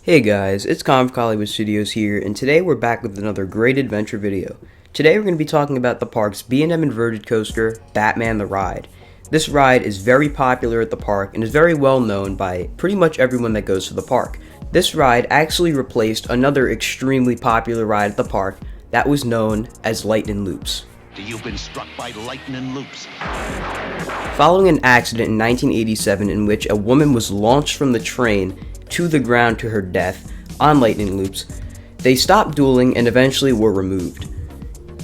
Hey guys, it's Hollywood Studios here, and today we're back with another great adventure video. Today we're going to be talking about the park's B&M inverted coaster, Batman the Ride. This ride is very popular at the park and is very well known by pretty much everyone that goes to the park. This ride actually replaced another extremely popular ride at the park that was known as Lightning Loops. You've been struck by lightning loops. Following an accident in 1987 in which a woman was launched from the train to the ground to her death on Lightning Loops, they stopped dueling and eventually were removed.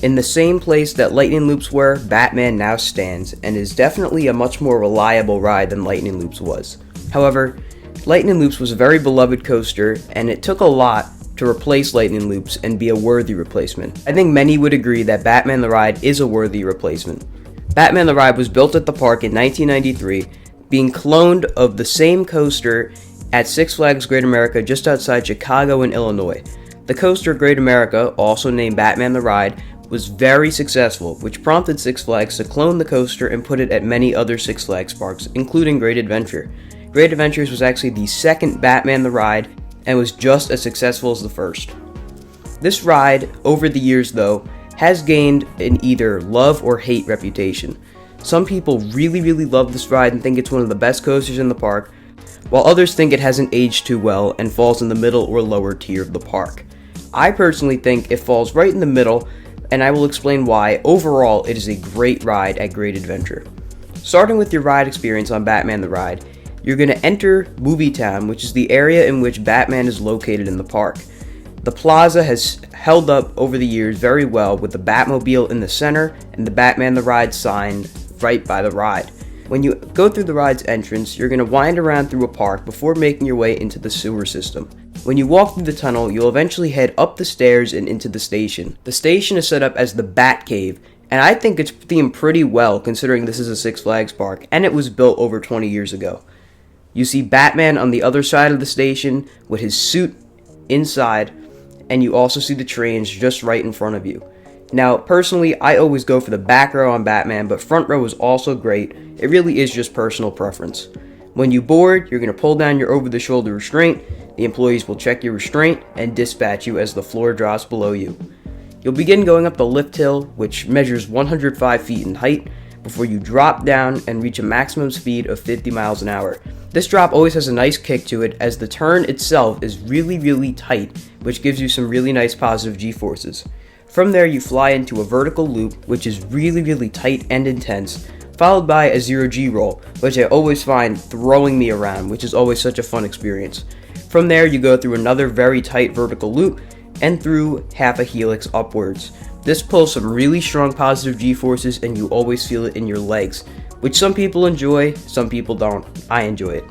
In the same place that Lightning Loops were, Batman now stands and is definitely a much more reliable ride than Lightning Loops was. However, Lightning Loops was a very beloved coaster and it took a lot to replace Lightning Loops and be a worthy replacement. I think many would agree that Batman the Ride is a worthy replacement. Batman the Ride was built at the park in 1993, being cloned of the same coaster at Six Flags Great America just outside Chicago in Illinois. The coaster Great America, also named Batman the Ride, was very successful, which prompted Six Flags to clone the coaster and put it at many other Six Flags parks, including Great Adventure. Great Adventures was actually the second Batman the Ride and was just as successful as the first. This ride, over the years though, has gained an either love or hate reputation. Some people really love this ride and think it's one of the best coasters in the park, while others think it hasn't aged too well and falls in the middle or lower tier of the park. I personally think it falls right in the middle, and I will explain why. Overall, it is a great ride at Great Adventure. Starting with your ride experience on Batman the Ride, you're going to enter Movie Town, which is the area in which Batman is located in the park. The plaza has held up over the years very well with the Batmobile in the center and the Batman the Ride sign right by the ride. When you go through the ride's entrance, you're going to wind around through a park before making your way into the sewer system. When you walk through the tunnel, you'll eventually head up the stairs and into the station. The station is set up as the Bat Cave, and I think it's themed pretty well considering this is a Six Flags park, and it was built over 20 years ago. You see Batman on the other side of the station with his suit inside, and you also see the trains just right in front of you. Now, personally, I always go for the back row on Batman, but front row is also great. It really is just personal preference. When you board, you're going to pull down your over-the-shoulder restraint. The employees will check your restraint and dispatch you as the floor drops below you. You'll begin going up the lift hill, which measures 105 feet in height, before you drop down and reach a maximum speed of 50 miles an hour. This drop always has a nice kick to it, as the turn itself is really tight, which gives you some really nice positive G-forces. From there, you fly into a vertical loop, which is really tight and intense, followed by a zero-G roll, which I always find throwing me around, which is always such a fun experience. From there, you go through another very tight vertical loop, and through half a helix upwards. This pulls some really strong positive G-forces, and you always feel it in your legs, which some people enjoy, some people don't. I enjoy it.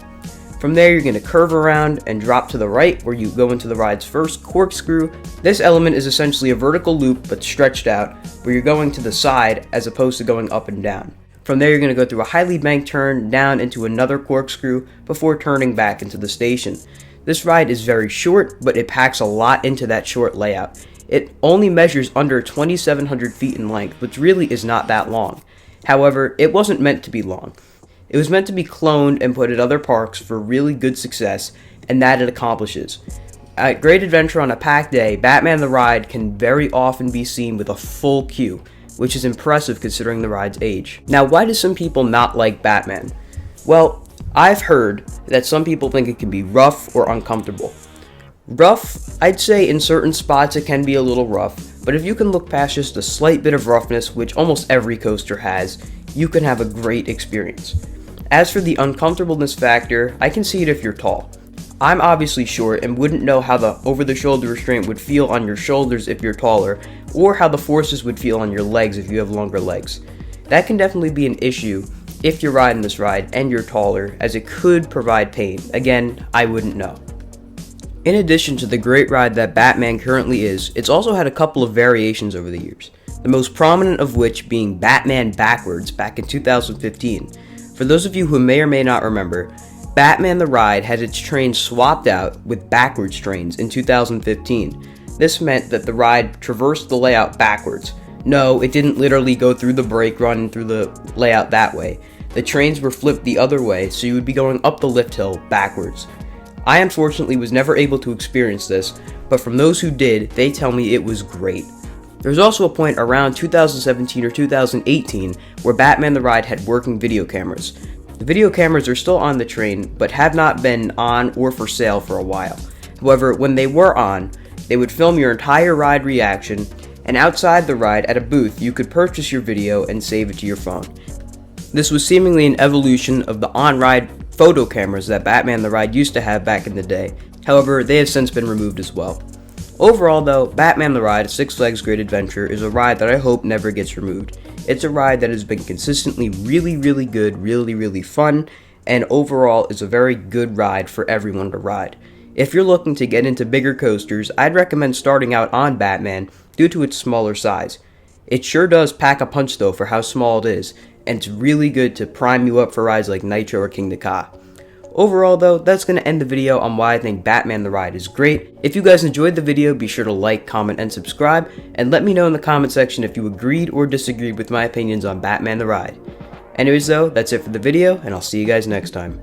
From there, you're going to curve around and drop to the right, where you go into the ride's first corkscrew. This element is essentially a vertical loop, but stretched out, where you're going to the side as opposed to going up and down. From there, you're going to go through a highly banked turn down into another corkscrew before turning back into the station. This ride is very short, but it packs a lot into that short layout. It only measures under 2,700 feet in length, which really is not that long. However, it wasn't meant to be long. It was meant to be cloned and put at other parks for really good success, and that it accomplishes. At Great Adventure on a packed day, Batman the Ride can very often be seen with a full queue, which is impressive considering the ride's age. Now, why do some people not like Batman? Well, I've heard that some people think it can be rough or uncomfortable. Rough, I'd say in certain spots it can be a little rough, but if you can look past just a slight bit of roughness, which almost every coaster has, you can have a great experience. As for the uncomfortableness factor, I can see it if you're tall. I'm obviously short and wouldn't know how the over-the-shoulder restraint would feel on your shoulders if you're taller, or how the forces would feel on your legs if you have longer legs. That can definitely be an issue if you're riding this ride and you're taller, as it could provide pain. Again, I wouldn't know. In addition to the great ride that Batman currently is, it's also had a couple of variations over the years, the most prominent of which being Batman Backwards back in 2015. For those of you who may or may not remember, Batman the Ride had its trains swapped out with backwards trains in 2015. This meant that the ride traversed the layout backwards. No, it didn't literally go through the brake run through the layout that way. The trains were flipped the other way, so you would be going up the lift hill backwards. I unfortunately was never able to experience this, but from those who did, they tell me it was great. There's also a point around 2017 or 2018 where Batman the Ride had working video cameras. The video cameras are still on the train, but have not been on or for sale for a while. However, when they were on, they would film your entire ride reaction, and outside the ride at a booth you could purchase your video and save it to your phone. This was seemingly an evolution of the on-ride photo cameras that Batman the Ride used to have back in the day. However, they have since been removed as well. Overall though, Batman the Ride, a Six Flags Great Adventure, is a ride that I hope never gets removed. It's a ride that has been consistently really good, really fun, and overall is a very good ride for everyone to ride. If you're looking to get into bigger coasters, I'd recommend starting out on Batman due to its smaller size. It sure does pack a punch though for how small it is, and it's really good to prime you up for rides like Nitro or King Ka. Overall though, that's going to end the video on why I think Batman the Ride is great. If you guys enjoyed the video, be sure to like, comment, and subscribe, and let me know in the comment section if you agreed or disagreed with my opinions on Batman the Ride. Anyways though, that's it for the video, and I'll see you guys next time.